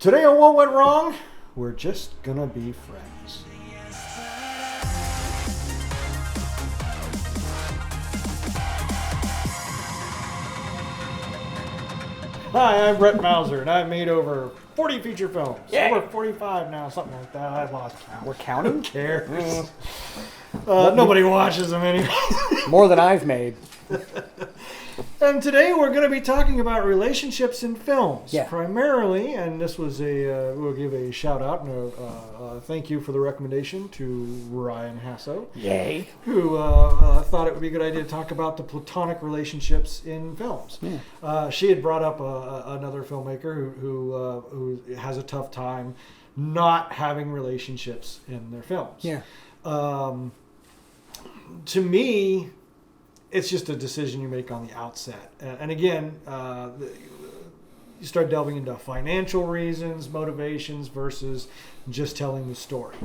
Today on What Went Wrong, we're just gonna be friends. Hi, I'm Brett Mauser, and I've made over 40 feature films. Yay. Over 45 now, something like that. I lost count. We're counting? Who cares? Nobody watches them anyway. More than I've made. And today we're going to be talking about relationships in films, Yeah. primarily. And this was we'll give a shout out and a thank you for the recommendation to Ryan Hasso, Yay. who thought it would be a good idea to talk about the platonic relationships in films. Yeah. She had brought up another filmmaker who has a tough time not having relationships in their films. Yeah. To me, it's just a decision you make on the outset. And again, you start delving into financial reasons, motivations versus just telling the story.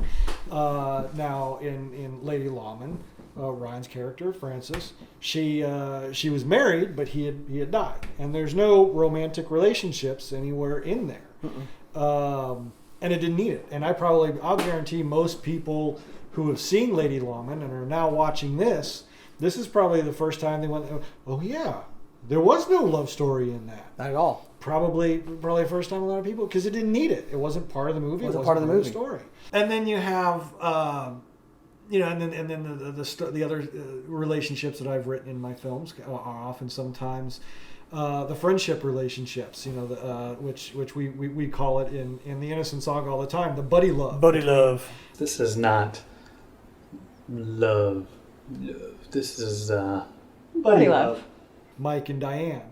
Now, in Lady Lawman, Ryan's character, Frances, she was married, but he had died. And there's no romantic relationships anywhere in there. And it didn't need it. And I'll guarantee most people who have seen Lady Lawman and are now watching this is probably the first time they went, oh yeah, there was no love story in that. Not at all. Probably the first time a lot of people, because it didn't need it. It wasn't part of the movie. It wasn't part of the story. And then you have, and then the other relationships that I've written in my films are often sometimes the friendship relationships. Which we call it in the Innocent Saga all the time, the buddy love. Buddy love. This is not love. This is buddy love. Mike and Diane.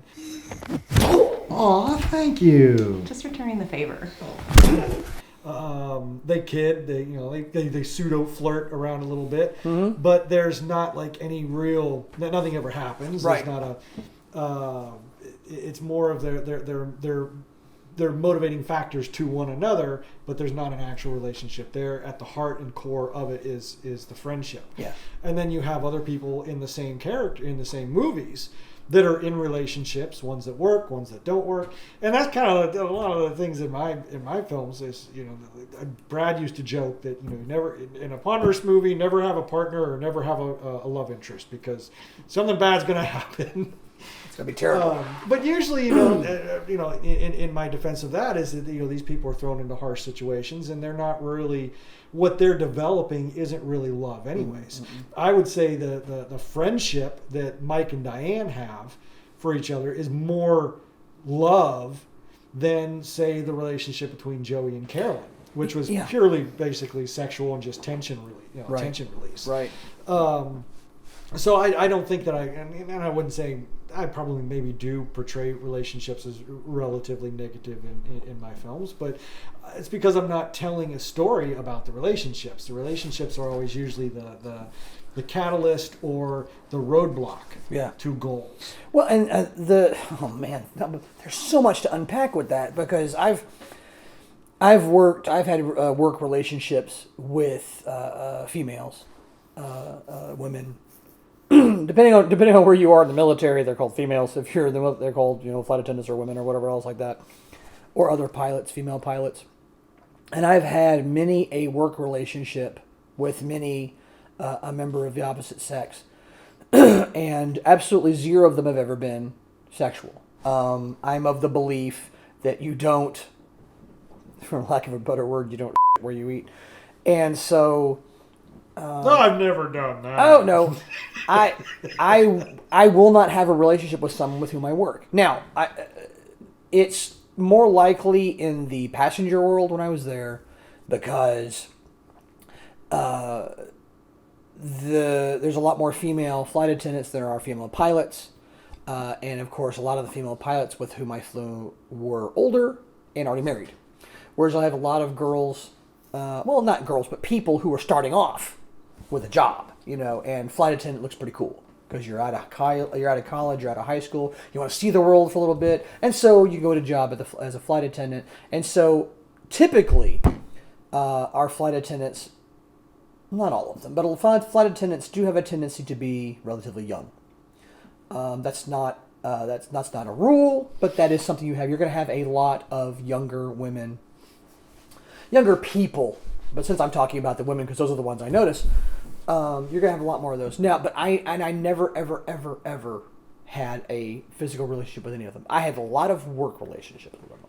Aw, thank you. Just returning the favor. They kid, they pseudo flirt around a little bit, but there's not like any real, nothing ever happens. Right. There's not it's more of their motivating factors to one another, but there's not an actual relationship there. At the heart and core of it is the friendship. Yeah. And then you have other people in the same character, in the same movies, that are in relationships, ones that work, ones that don't work. And that's kind of a lot of the things in my films is, Brad used to joke that, never, in a Ponderous movie, never have a partner or never have a love interest, because something bad's going to happen. It's gonna be terrible. But usually, in my defense of that is that these people are thrown into harsh situations, and they're not really, what they're developing isn't really love, anyways. I would say the friendship that Mike and Diane have for each other is more love than, say, the relationship between Joey and Carolyn, which was purely basically sexual and just tension release. Right. So I don't think that and I wouldn't say, I probably maybe do portray relationships as relatively negative in my films, but it's because I'm not telling a story about the relationships. The relationships are always usually the catalyst or the roadblock to goals. Well, and there's so much to unpack with that, because I've had work relationships with females, women. Depending on where you are in the military, they're called females. If you're in the, they're called flight attendants or women or whatever else like that, or other pilots, female pilots. And I've had many a work relationship with many a member of the opposite sex, and absolutely zero of them have ever been sexual. I'm of the belief that you don't, for lack of a better word, you don't where you eat, and so. No, I've never done that. Oh no, I will not have a relationship with someone with whom I work. Now, it's more likely in the passenger world when I was there, because there's a lot more female flight attendants than there are female pilots, and of course, a lot of the female pilots with whom I flew were older and already married, whereas I have a lot of girls. Well, not girls, but people who are starting off with a job, and flight attendant looks pretty cool because you're out of college, you're out of high school, you want to see the world for a little bit, and so you go to job as a flight attendant. And so typically, our flight attendants, not all of them, but flight attendants do have a tendency to be relatively young. That's not a rule, but that is something you have. You're going to have a lot of younger women younger people, but since I'm talking about the women because those are the ones I notice, you're gonna have a lot more of those now. But I never ever had a physical relationship with any of them. I have a lot of work relationships with them.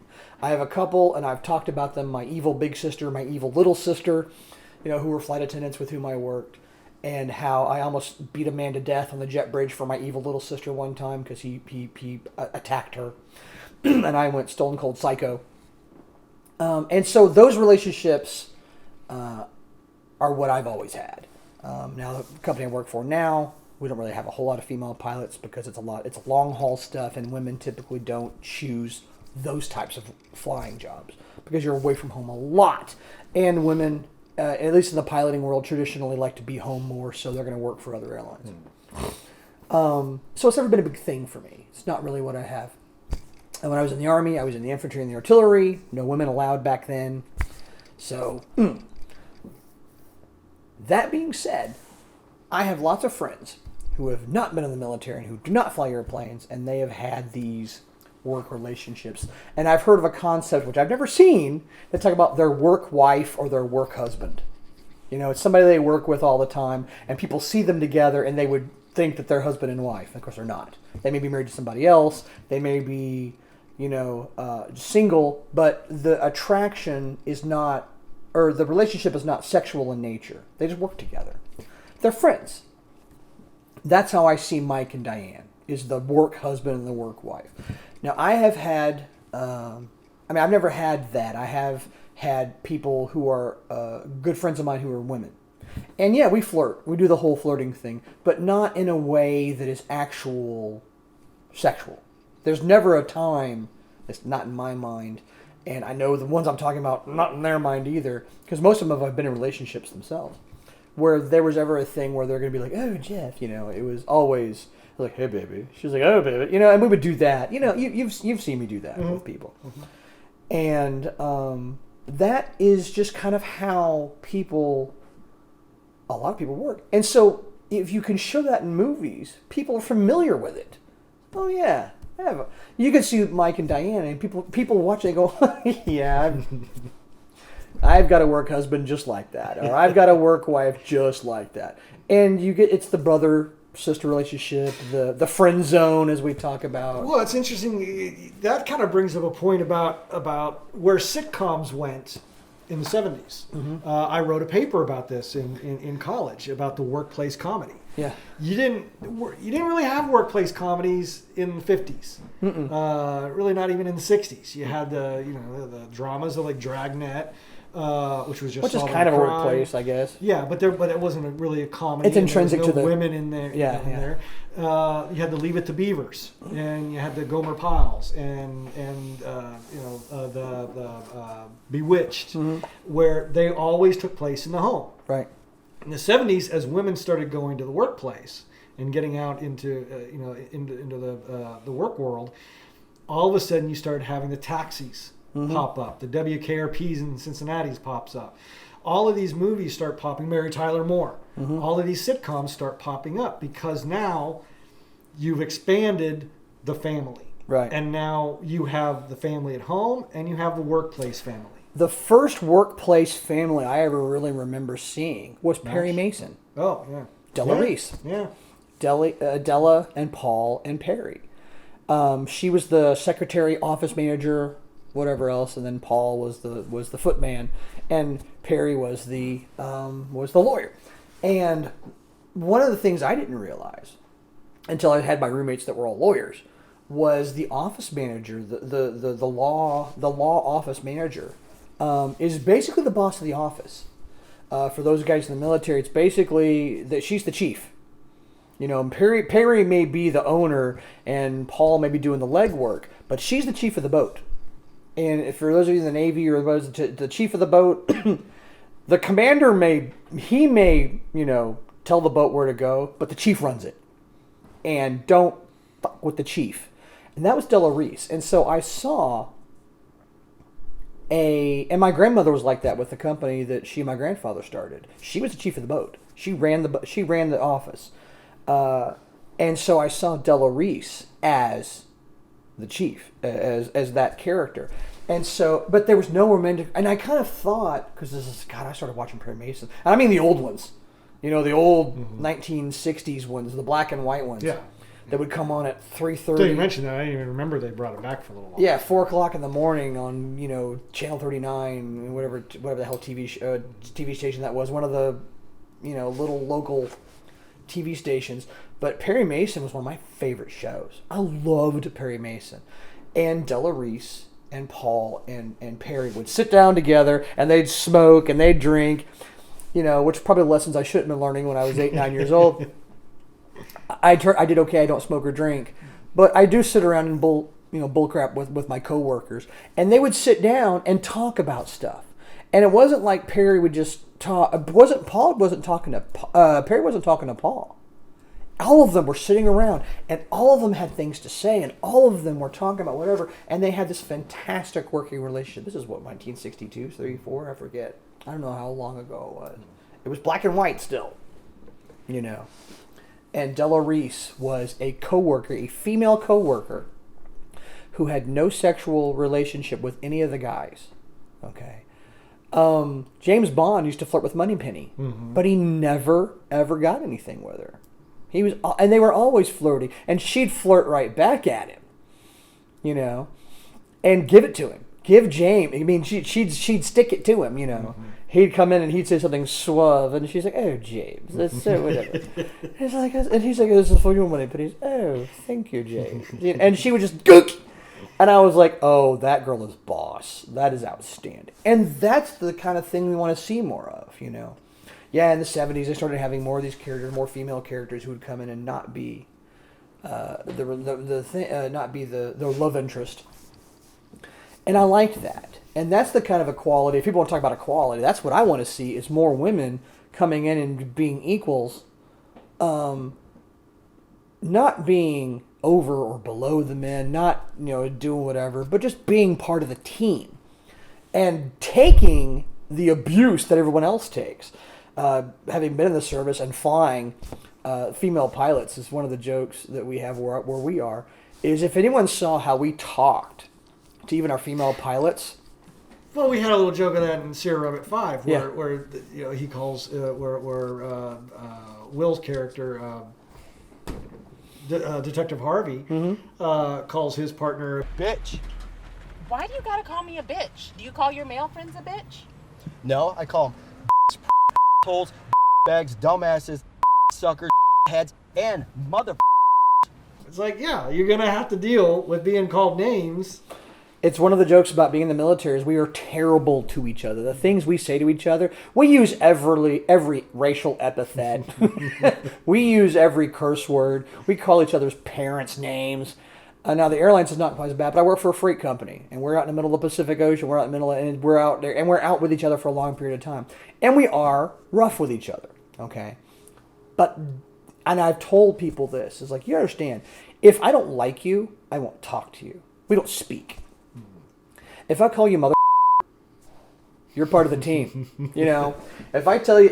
I have a couple, and I've talked about them. My evil big sister, my evil little sister, who were flight attendants with whom I worked, and how I almost beat a man to death on the jet bridge for my evil little sister one time because he attacked her, and I went stone cold psycho. And so those relationships are what I've always had. Now the company I work for now, we don't really have a whole lot of female pilots because it's long haul stuff, and women typically don't choose those types of flying jobs because you're away from home a lot, and women, at least in the piloting world, traditionally like to be home more, so they're going to work for other airlines. So it's never been a big thing for me. It's not really what I have. And when I was in the Army, I was in the infantry and the artillery. No women allowed back then. So, that being said, I have lots of friends who have not been in the military and who do not fly airplanes, and they have had these work relationships. And I've heard of a concept, which I've never seen, that talk about their work wife or their work husband. It's somebody they work with all the time, and people see them together, and they would think that they're husband and wife. Of course, they're not. They may be married to somebody else. They may be, single, but the attraction is not, or the relationship is not sexual in nature. They just work together. They're friends. That's how I see Mike and Diane, is the work husband and the work wife. Now, I have had, I've never had that. I have had people who are good friends of mine who are women. And yeah, we flirt. We do the whole flirting thing, but not in a way that is actual sexual. There's never a time, it's not in my mind, and I know the ones I'm talking about, not in their mind either, because most of them have been in relationships themselves, where there was ever a thing where they're going to be like, oh, Jeff, it was always like, hey, baby. She's like, oh, baby. And we would do that. You've seen me do that with people. Mm-hmm. And that is just kind of how a lot of people work. And so if you can show that in movies, people are familiar with it. Oh, yeah. You can see Mike and Diane, and people watch it and go, yeah, I've got a work husband just like that, or I've got a work wife just like that. And it's the brother-sister relationship, the friend zone, as we talk about. Well, it's interesting. That kind of brings up a point about where sitcoms went in the 70s. Mm-hmm. I wrote a paper about this in college, about the workplace comedy. Yeah, you didn't really have workplace comedies in the 50s. Really, not even in the 60s. You had the dramas of like Dragnet, which was just kind of a workplace, I guess. Yeah, but it wasn't really a comedy. It's intrinsic to the women in there. There. You had the Leave It to Beavers, and you had the Gomer Pyles, and the Bewitched, mm-hmm. where they always took place in the home. Right. In the 70s, as women started going to the workplace and getting out into the work world, all of a sudden you started having the taxis mm-hmm. pop up. The WKRPs in Cincinnati pops up. All of these movies start popping. Mary Tyler Moore. Mm-hmm. All of these sitcoms start popping up because now you've expanded the family. Right. And now you have the family at home and you have the workplace family. The first workplace family I ever really remember seeing was Perry Mason. Oh, yeah. Della Reese. Yeah. Della and Paul and Perry. She was the secretary, office manager, whatever else, and then Paul was the footman, and Perry was the lawyer. And one of the things I didn't realize until I had my roommates that were all lawyers was the office manager, the law office manager. Is basically the boss of the office. For those guys in the military, it's basically that she's the chief. Perry may be the owner and Paul may be doing the legwork, but she's the chief of the boat. And for those of you in the Navy or those the chief of the boat, the commander may tell the boat where to go, but the chief runs it. And don't fuck with the chief. And that was Della Reese. And so I saw and my grandmother was like that with the company that she and my grandfather started. She was the chief of the boat. She ran the office. And so I saw Della Reese as the chief, as that character. And so, but there was no romantic, and I kind of thought, because I started watching Perry Mason. And I mean the old ones. You know, the old 1960s ones, the black and white ones. Yeah. That would come on at 3:30. So you mentioned that. I didn't even remember they brought it back for a little while. Yeah, 4 o'clock in the morning on, Channel 39, whatever the hell TV station that was. One of the, little local TV stations. But Perry Mason was one of my favorite shows. I loved Perry Mason. And Della Reese and Paul and Perry would sit down together and they'd smoke and they'd drink, which are probably lessons I shouldn't have been learning when I was 8, 9 years old. I did okay. I don't smoke or drink, but I do sit around and bull crap with my coworkers, and they would sit down and talk about stuff. And it wasn't like Perry would just talk. Perry wasn't talking to Paul. All of them were sitting around, and all of them had things to say, and all of them were talking about whatever, and they had this fantastic working relationship. This is what, 1962, 34, I forget. I don't know how long ago it was. It was black and white still, And Della Reese was a female coworker, who had no sexual relationship with any of the guys. Okay. James Bond used to flirt with Moneypenny, but he never ever got anything with her. And they were always flirting, and she'd flirt right back at him, and give it to him. Give James. I mean, she'd stick it to him, He'd come in and he'd say something suave, and she's like, "Oh, James, that's so whatever." He's like, "This is for your money," but he's, "Oh, thank you, James," and she would just gook, and I was like, "Oh, that girl is boss. That is outstanding," and that's the kind of thing we want to see more of, Yeah, in the 70s, they started having more of these characters, more female characters who would come in and not be the love interest, and I liked that. And that's the kind of equality. If people want to talk about equality, that's what I want to see, is more women coming in and being equals, not being over or below the men, not doing whatever, but just being part of the team and taking the abuse that everyone else takes. Having been in the service and flying female pilots is one of the jokes that we have where we are, is if anyone saw how we talked to even our female pilots. Well, we had a little joke of that in Sierra Rabbit 5, Yeah. where he calls Will's character, Detective Harvey, calls his partner Bitch. Why do you gotta call me a bitch? Do you call your male friends a bitch? No, I call them holes, bags, dumbasses, suckers, heads, and mother. It's like, yeah, you're gonna have to deal with being called names. It's one of the jokes about being in the military is we are terrible to each other. The things we say to each other, we use every racial epithet. We use every curse word. We call each other's parents' names. Now the airlines is not quite as bad, but I work for a freight company, and we're out in the middle of the Pacific Ocean. We're out in the middle, and we're out there, and we're out with each other for a long period of time, and we are rough with each other. Okay, and I've told people this is like, you understand, if I don't like you, I won't talk to you. We don't speak. If I call you mother, you're part of the team. If I tell you,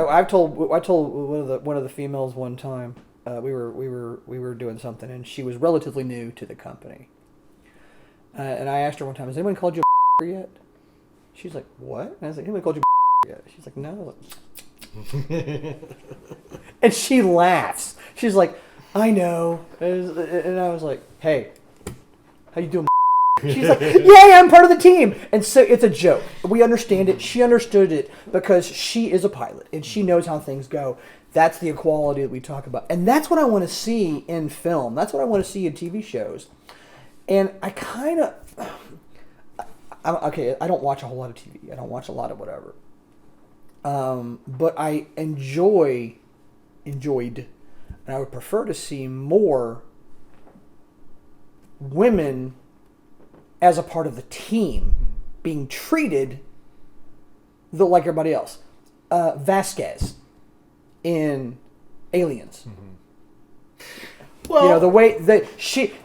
I told one of the females one time. We were doing something, and she was relatively new to the company. And I asked her one time, "Has anyone called you a yet?" She's like, "What?" And I was like, "Anyone called you a yet?" She's like, "No." And she laughs. She's like, "I know." And I was like, "Hey, how you doing?" She's like, "Yeah, I'm part of the team." And so it's a joke. We understand it. She understood it because she is a pilot and she knows how things go. That's the equality that we talk about. And that's what I want to see in film. That's what I want to see in TV shows. And I kind of... Okay, I don't watch a whole lot of TV. I don't watch a lot of whatever. But I enjoyed, and I would prefer to see more women as a part of the team being treated like everybody else. Vasquez in Aliens. Well, the way that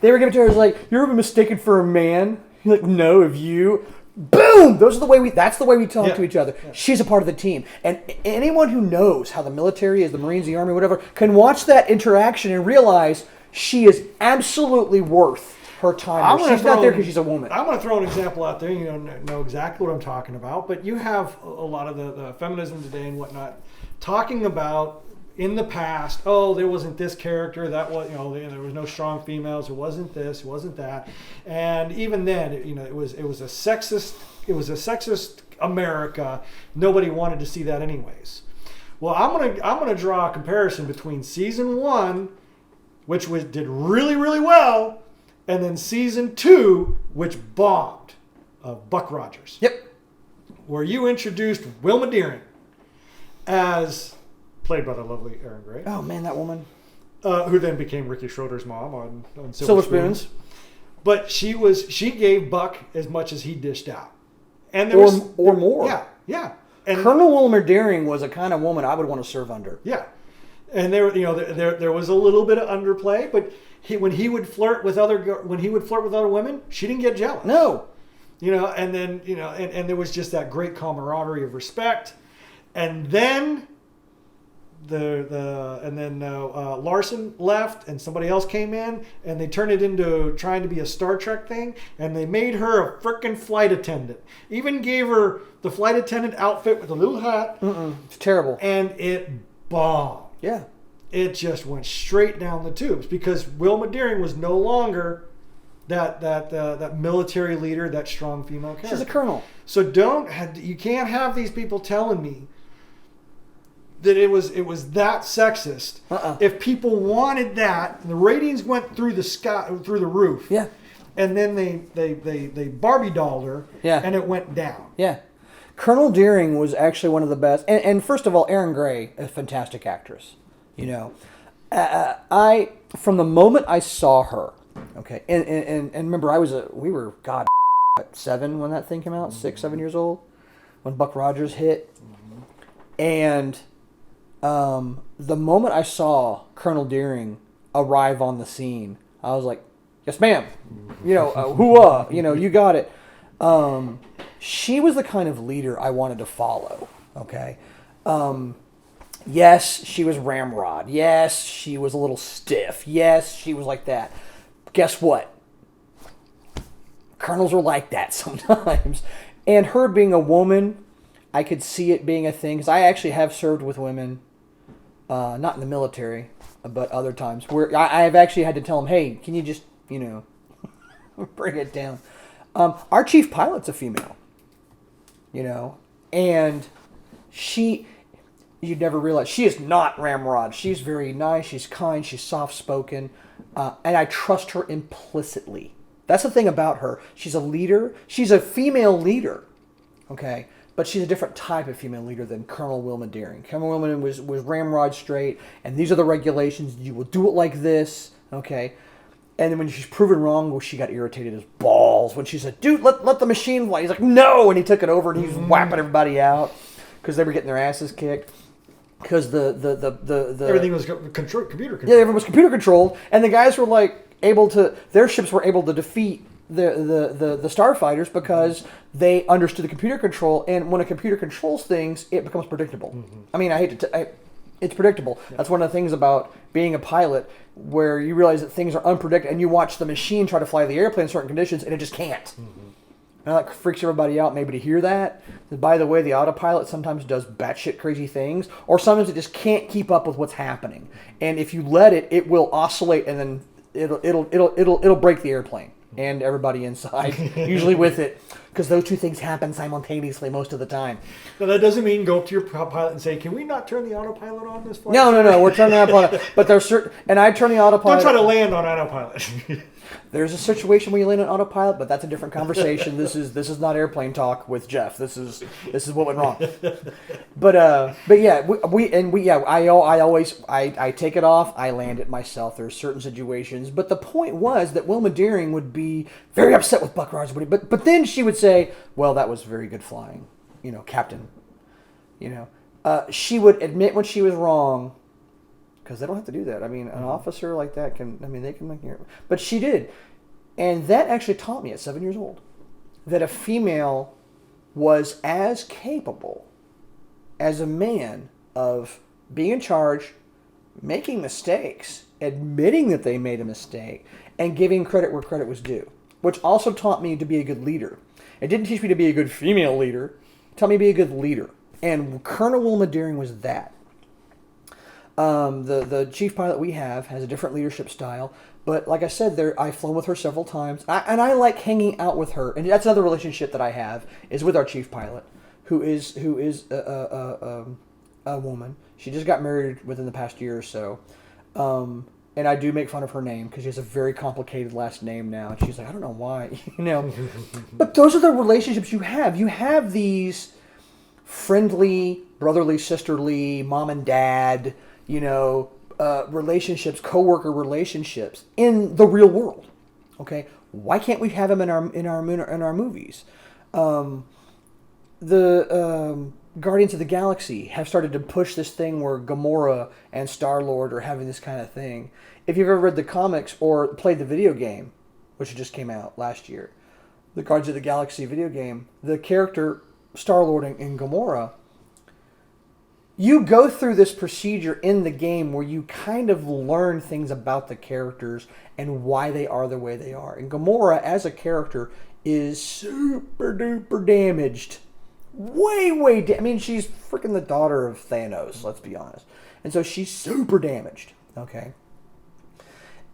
they were giving to her was like, "You're mistaken for a man." You're like, "No, of you." Boom! That's the way we talk to each other. Yeah. She's a part of the team. And anyone who knows how the military is, the Marines, the Army, whatever, can watch that interaction and realize she is absolutely worth her time. She's not there because she's a woman. I'm going to throw an example out there. You know exactly what I'm talking about. But you have a lot of the feminism today and whatnot talking about in the past. Oh, there wasn't this character. That was there was no strong females. It wasn't this. It wasn't that. And even then, it was a sexist. It was a sexist America. Nobody wanted to see that anyways. Well, I'm gonna draw a comparison between season 1, which did really, really well, and then season 2, which bombed, of Buck Rogers. Yep. Where you introduced Wilma Deering as played by the lovely Erin Gray. Oh man, that woman. Who then became Ricky Schroeder's mom on Silver Spoons. But she gave Buck as much as he dished out. And or more. Yeah. And Colonel Wilma Deering was a kind of woman I would want to serve under. Yeah. And there was a little bit of underplay, but when he would flirt with other women, she didn't get jealous. No. And then and there was just that great camaraderie of respect, and then Larson left and somebody else came in and they turned it into trying to be a Star Trek thing, and they made her a frickin' flight attendant. Even gave her the flight attendant outfit with a little hat. It's terrible. And it bombed. Yeah. It just went straight down the tubes because Wilma Deering was no longer that military leader, that strong female character. She's a colonel. So you can't have these people telling me that it was that sexist. If people wanted that, the ratings went through the sky, through the roof. Yeah. And then they Barbie dolled her. Yeah. And it went down. Yeah. Colonel Deering was actually one of the best. And first of all, Erin Gray, a fantastic actress. From the moment I saw her, okay, and remember we were 7 when that thing came out, 6, 7 years old, when Buck Rogers hit, and the moment I saw Colonel Deering arrive on the scene, I was like, yes, ma'am. Hooah. You got it. She was the kind of leader I wanted to follow. Okay. Yes, she was ramrod. Yes, she was a little stiff. Yes, she was like that. Guess what? Colonels are like that sometimes. And her being a woman, I could see it being a thing. Because I actually have served with women, not in the military, but other times, where I've actually had to tell them, hey, can you just, bring it down. Our chief pilot's a female, and you'd never realize, she is not ramrod. She's very nice, she's kind, she's soft-spoken, and I trust her implicitly. That's the thing about her. She's a leader. She's a female leader, okay? But she's a different type of female leader than Colonel Wilma Deering. Colonel Wilma was ramrod straight, and these are the regulations. You will do it like this, okay? And then when she's proven wrong, she got irritated as balls when she said, dude, let the machine fly. He's like, no, and he took it over, and he was whapping everybody out because they were getting their asses kicked. Because the everything was computer controlled. Yeah, everything was computer controlled, and the guys were their ships were able to defeat the starfighters because they understood the computer control. And when a computer controls things, it becomes predictable. I mean, it's predictable. Yeah. That's one of the things about being a pilot, where you realize that things are unpredictable, and you watch the machine try to fly the airplane in certain conditions, and it just can't. And that freaks everybody out maybe to hear that. By the way, the autopilot sometimes does batshit crazy things, or sometimes it just can't keep up with what's happening. And if you let it, it will oscillate, and then it'll break the airplane and everybody inside, usually with it, because those two things happen simultaneously most of the time. Now that doesn't mean go up to your pilot and say, "Can we not turn the autopilot on this flight?" No, we're turning the autopilot. But there's certain, and I turn the autopilot. Don't try to land on autopilot. There's a situation where you land on autopilot, but that's a different conversation. This is not airplane talk with Jeff. This is what went wrong. But yeah, I take it off. I land it myself. There's certain situations, but the point was that Wilma Deering would be very upset with Buck Rogers, but then she would say, "Well, that was very good flying, Captain." She would admit when she was wrong. Because they don't have to do that. I mean, an officer like that they can make it. But she did. And that actually taught me at 7 years old that a female was as capable as a man of being in charge, making mistakes, admitting that they made a mistake, and giving credit where credit was due, which also taught me to be a good leader. It didn't teach me to be a good female leader. It taught me to be a good leader. And Colonel Wilma Deering was that. The chief pilot we have has a different leadership style, but like I said, I've flown with her several times, and I like hanging out with her. And that's another relationship that I have is with our chief pilot, who is a woman. She just got married within the past year or so, and I do make fun of her name because she has a very complicated last name now. And she's like, I don't know why, But those are the relationships you have. You have these friendly, brotherly, sisterly, mom and dad, relationships, coworker relationships in the real world. Okay, why can't we have them in our movies? Guardians of the Galaxy have started to push this thing where Gamora and Star-Lord are having this kind of thing. If you've ever read the comics or played the video game, which just came out last year, the Guardians of the Galaxy video game, the character Star-Lord and Gamora, you go through this procedure in the game where you kind of learn things about the characters and why they are the way they are. And Gamora, as a character, is super duper damaged. She's freaking the daughter of Thanos, let's be honest. And so she's super damaged, okay?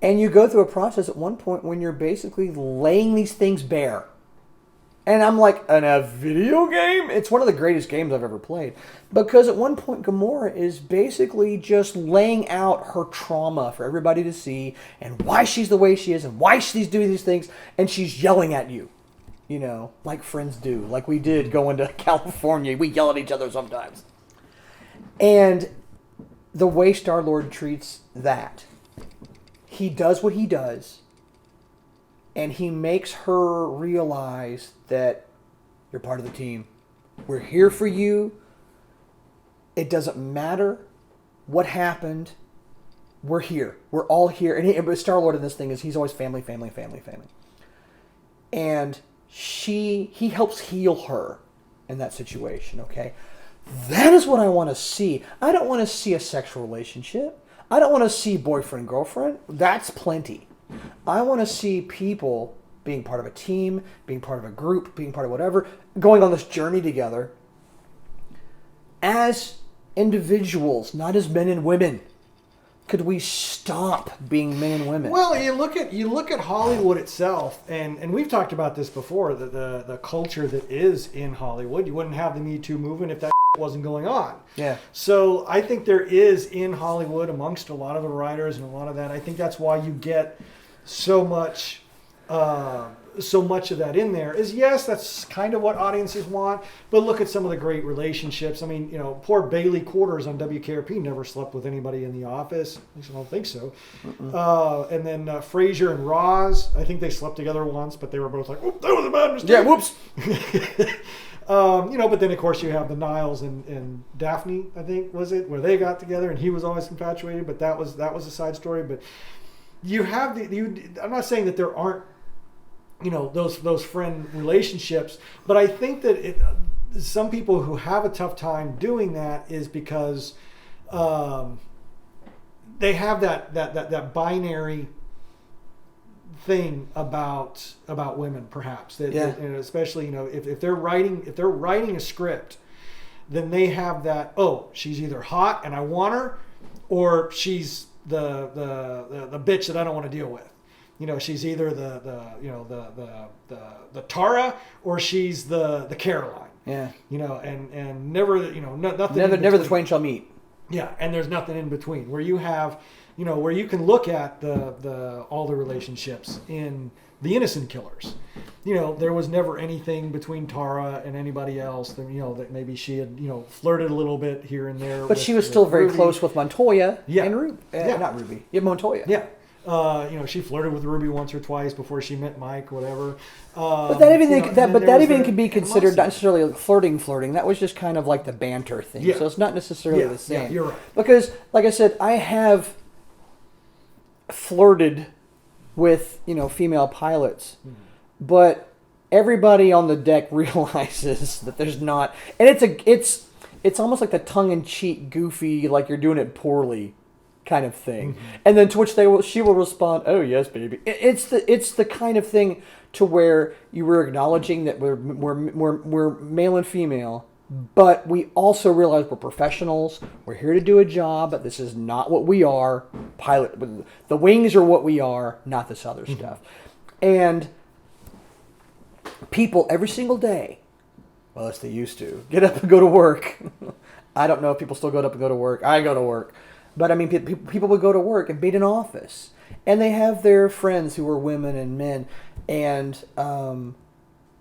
And you go through a process at one point when you're basically laying these things bare. And I'm like, in a video game? It's one of the greatest games I've ever played. Because at one point, Gamora is basically just laying out her trauma for everybody to see and why she's the way she is and why she's doing these things. And she's yelling at you, like friends do. Like we did going to California. We yell at each other sometimes. And the way Star-Lord treats that, he does what he does. And he makes her realize that you're part of the team. We're here for you. It doesn't matter what happened. We're here. We're all here. And Star-Lord in this thing is he's always family, family, family, family. And he helps heal her in that situation, okay? That is what I want to see. I don't want to see a sexual relationship. I don't want to see boyfriend-girlfriend. That's plenty. I want to see people being part of a team, being part of a group, being part of whatever, going on this journey together as individuals, not as men and women. Could we stop being men and women? Well, you look at Hollywood itself, and we've talked about this before, the culture that is in Hollywood. You wouldn't have the Me Too movement if that wasn't going on. Yeah. So I think there is in Hollywood, amongst a lot of the writers and a lot of that, I think that's why you get so much of that in there is, yes, that's kind of what audiences want, but look at some of the great relationships. I mean, poor Bailey Quarters on WKRP never slept with anybody in the office. At least I don't think so. And then Frasier and Roz, I think they slept together once, but they were both like, "Oop, that was a bad mistake." Yeah, whoops. But then of course you have the Niles and Daphne, I think, was it, where they got together and he was always infatuated, but that was a side story. But you have I'm not saying that there aren't those friend relationships, but I think that some people who have a tough time doing that is because they have that binary thing about women, perhaps that, especially if they're writing a script, then they have that, oh, she's either hot and I want her, or she's the bitch that I don't want to deal with. She's either the Tara or she's the Caroline. Yeah. And never nothing. Never the twain shall meet. Yeah, and there's nothing in between where you have, where you can look at all the relationships in The Innocent Killers. There was never anything between Tara and anybody else. That maybe she had flirted a little bit here and there. But she was still very Ruby. Close with Montoya Yeah. and Ruby. Not Ruby. Yeah, Montoya. Yeah. She flirted with Ruby once or twice before she met Mike, whatever. But that even could be considered not necessarily flirting. That was just kind of like the banter thing. Yeah. So it's not necessarily the same. Yeah, you're right. Because, like I said, I have flirted with female pilots, but everybody on the deck realizes that there's not, and it's almost like the tongue-in-cheek, goofy, like you're doing it poorly kind of thing. And then to which she will respond, "Oh yes, baby." It's the kind of thing to where you were acknowledging that we're male and female, but we also realize we're professionals. We're here to do a job, but this is not what we are. The wings are what we are, not this other stuff. And people every single day, well, as they used to, get up and go to work. I don't know if people still go up and go to work. I go to work. But I mean, people would go to work and be in an office. And they have their friends who are women and men. And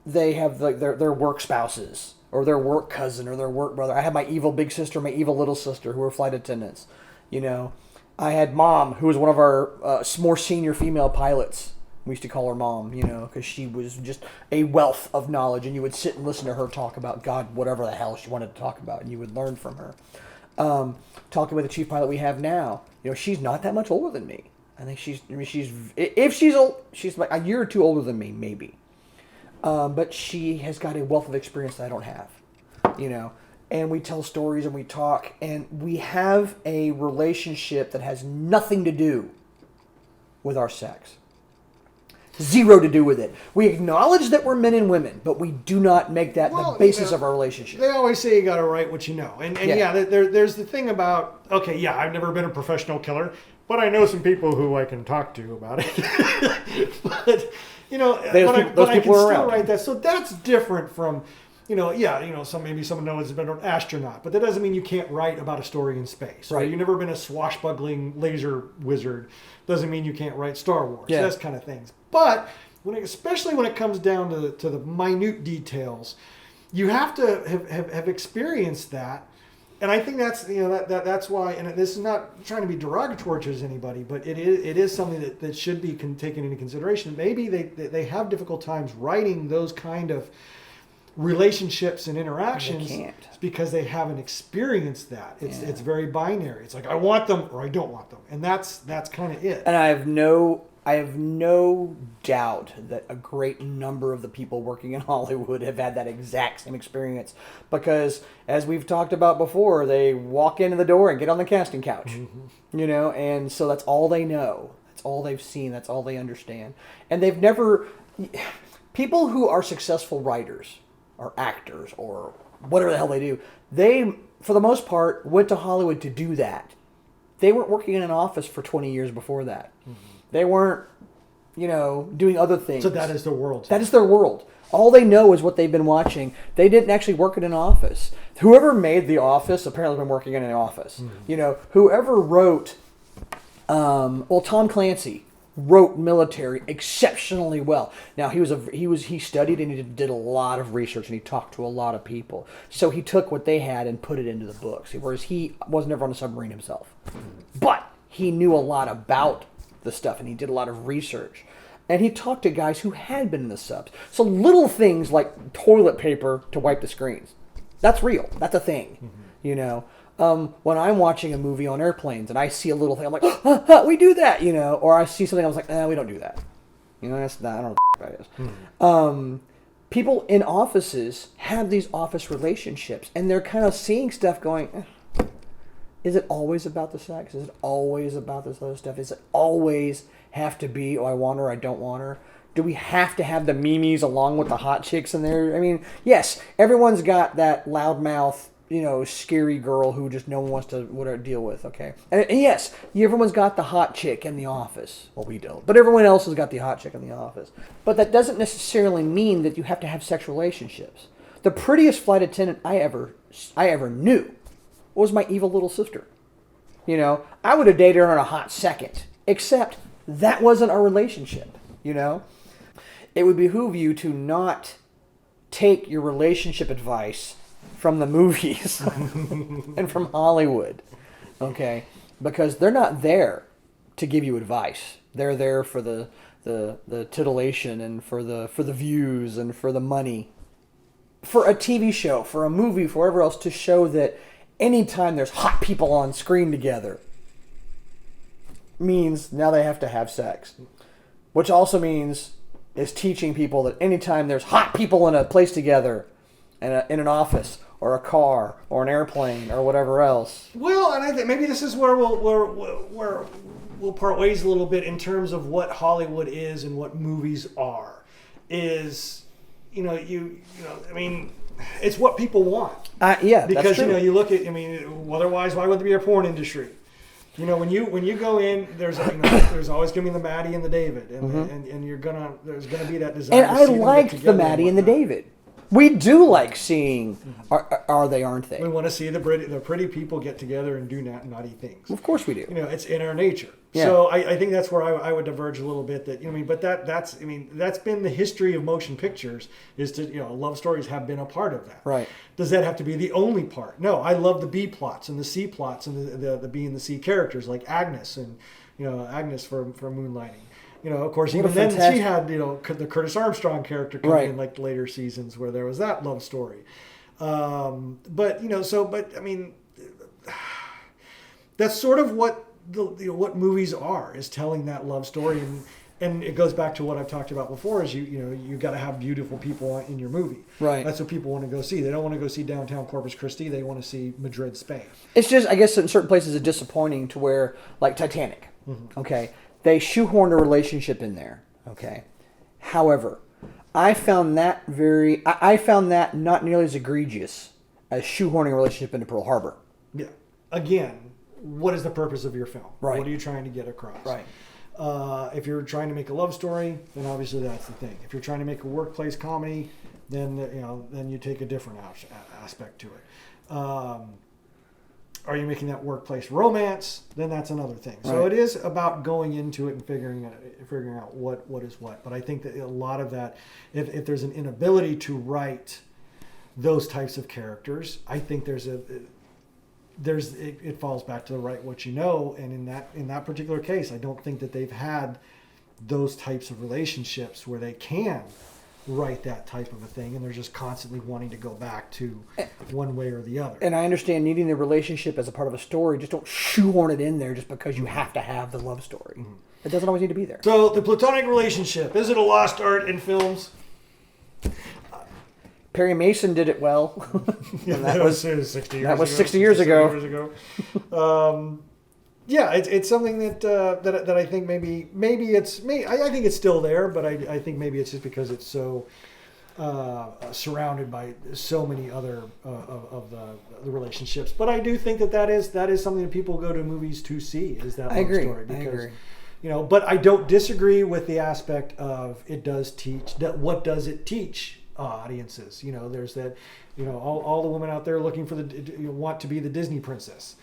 they have their work spouses or their work cousin or their work brother. I had my evil big sister, my evil little sister who were flight attendants. You know, I had Mom, who was one of our more senior female pilots. We used to call her Mom, you know, because she was just a wealth of knowledge, and you would sit and listen to her talk about God, whatever the hell she wanted to talk about, and you would learn from her. Talking with the chief pilot we have now, you know, she's not that much older than me. I think she's like a year or two older than me, maybe. But she has got a wealth of experience that I don't have, you know. And we tell stories and we talk, and we have a relationship that has nothing to do with our sex. Zero to do with it. We acknowledge that we're men and women, but we do not make that the basis of our relationship. They always say you got to write what you know. And there's the thing about, okay, yeah, I've never been a professional killer, but I know some people who I can talk to about it. But, you know, those people are around. Write that. So that's different from, maybe someone knows has been an astronaut, but that doesn't mean you can't write about a story in space. Right. Or you've never been a swashbuckling laser wizard. Doesn't mean you can't write Star Wars. Yeah. Those kind of things. But especially when it comes down to the minute details, you have to have experienced that. And I think that's that's why. And this is not trying to be derogatory towards anybody, but it is something that should be taken into consideration. Maybe they have difficult times writing those kind of relationships and interactions because they haven't experienced that. It's very binary. It's like I want them or I don't want them, and that's kind of it. And I have no doubt that a great number of the people working in Hollywood have had that exact same experience because, as we've talked about before, they walk into the door and get on the casting couch, you know, and so that's all they know. That's all they've seen. That's all they understand. And they've never... People who are successful writers or actors or whatever the hell they do, they, for the most part, went to Hollywood to do that. They weren't working in an office for 20 years before that. They weren't, doing other things. So that is their world. That is their world. All they know is what they've been watching. They didn't actually work in an office. Whoever made The Office apparently been working in an office. Whoever wrote, Tom Clancy wrote military exceptionally well. Now he studied and he did a lot of research and he talked to a lot of people. So he took what they had and put it into the books. Whereas he wasn't ever on a submarine himself, but he knew a lot about the stuff and he did a lot of research. And he talked to guys who had been in the subs. So little things like toilet paper to wipe the screens, that's real. That's a thing, When I'm watching a movie on airplanes and I see a little thing, I'm like, we do that, Or I see something, I was like, we don't do that. That's not, I don't know what that is. People in offices have these office relationships and they're kind of seeing stuff going, is it always about the sex? Is it always about this other stuff? Is it always have to be, I want her, I don't want her? Do we have to have the memes along with the hot chicks in there? I mean, yes, everyone's got that loudmouth, scary girl who just no one wants to deal with, okay? And yes, everyone's got the hot chick in the office. Well, we don't. But everyone else has got the hot chick in the office. But that doesn't necessarily mean that you have to have sex relationships. The prettiest flight attendant I ever knew was my evil little sister. I would have dated her in a hot second, except that wasn't our relationship, It would behoove you to not take your relationship advice from the movies and from Hollywood, okay? Because they're not there to give you advice. They're there for the titillation and for the views and for the money. For a TV show, for a movie, for whatever else, to show that anytime there's hot people on screen together means now they have to have sex. Which also means is teaching people that anytime there's hot people in a place together, in an office or a car or an airplane or whatever else. Well, and I think maybe this is where we'll part ways a little bit in terms of what Hollywood is and what movies are. Is I mean, it's what people want. Yeah, Because that's true. you look at, I mean, otherwise why would there be a porn industry? When you go in, there's there's always going to be the Maddie and the David, and there's gonna be that desire. And I liked the Maddie and the David. We do like seeing are they, aren't they? We want to see the pretty people get together and do naughty things. Of course we do. It's in our nature. Yeah. So I think that's where I would diverge a little bit. But that's been the history of motion pictures. Is to love stories have been a part of that. Right. Does that have to be the only part? No, I love the B plots and the C plots and the B and the C characters like Agnes and Agnes for Moonlighting. Of course, What a even then fantastic- she had the Curtis Armstrong character come Right. in like later seasons where there was that love story. But I mean, that's sort of what what movies are, is telling that love story, and it goes back to what I've talked about before. Is you got to have beautiful people in your movie. Right. That's what people want to go see. They don't want to go see downtown Corpus Christi. They want to see Madrid, Spain. It's just, I guess, in certain places it's disappointing to where, like Titanic, okay, they shoehorned a relationship in there, okay. However, I found that not nearly as egregious as shoehorning a relationship into Pearl Harbor. Yeah. Again, what is the purpose of your film? Right. What are you trying to get across? Right. If you're trying to make a love story, then obviously that's the thing. If you're trying to make a workplace comedy, then then you take a different aspect to it. Are you making that workplace romance? Then that's another thing. So Right. it is about going into it and figuring out what is what. But I think that a lot of that, if there's an inability to write those types of characters, I think it falls back to the write what you know. And in that particular case, I don't think that they've had those types of relationships where they can write that type of a thing, and they're just constantly wanting to go back to one way or the other. And I understand needing the relationship as a part of a story. Just don't shoehorn it in there just because you have to have the love story. It doesn't always need to be there. So the platonic relationship, is it a lost art in films? Perry Mason did it well. Yeah, that was 60 years that was ago, 60 years ago. 60 years ago. Yeah, it's something that I think maybe it's I think it's still there, but I think maybe it's just because it's so surrounded by so many other of the relationships. But I do think that is something that people go to movies to see, is that love story. Because, I agree. But I don't disagree with the aspect of it does teach. What does it teach audiences? There's that. All the women out there looking for want to be the Disney princess.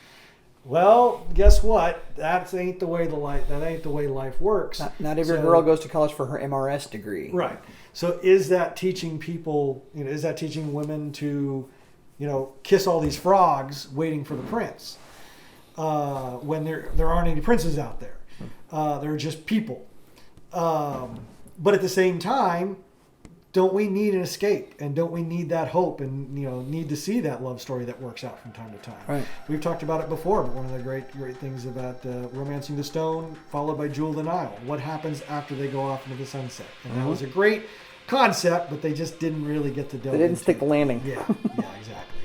Well, guess what? That ain't the way life works. Not every girl goes to college for her MRS degree. Right. So is that teaching people? Is that teaching women to, kiss all these frogs waiting for the prince? When there aren't any princes out there, they're just people. But at the same time, don't we need an escape, and don't we need that hope, and need to see that love story that works out from time to time? Right. We've talked about it before, but one of the great things about Romancing the Stone, followed by Jewel of the Nile. What happens after they go off into the sunset? And that was a great concept, but they just didn't really get to delve. They didn't into stick it. the landing. Yeah, exactly.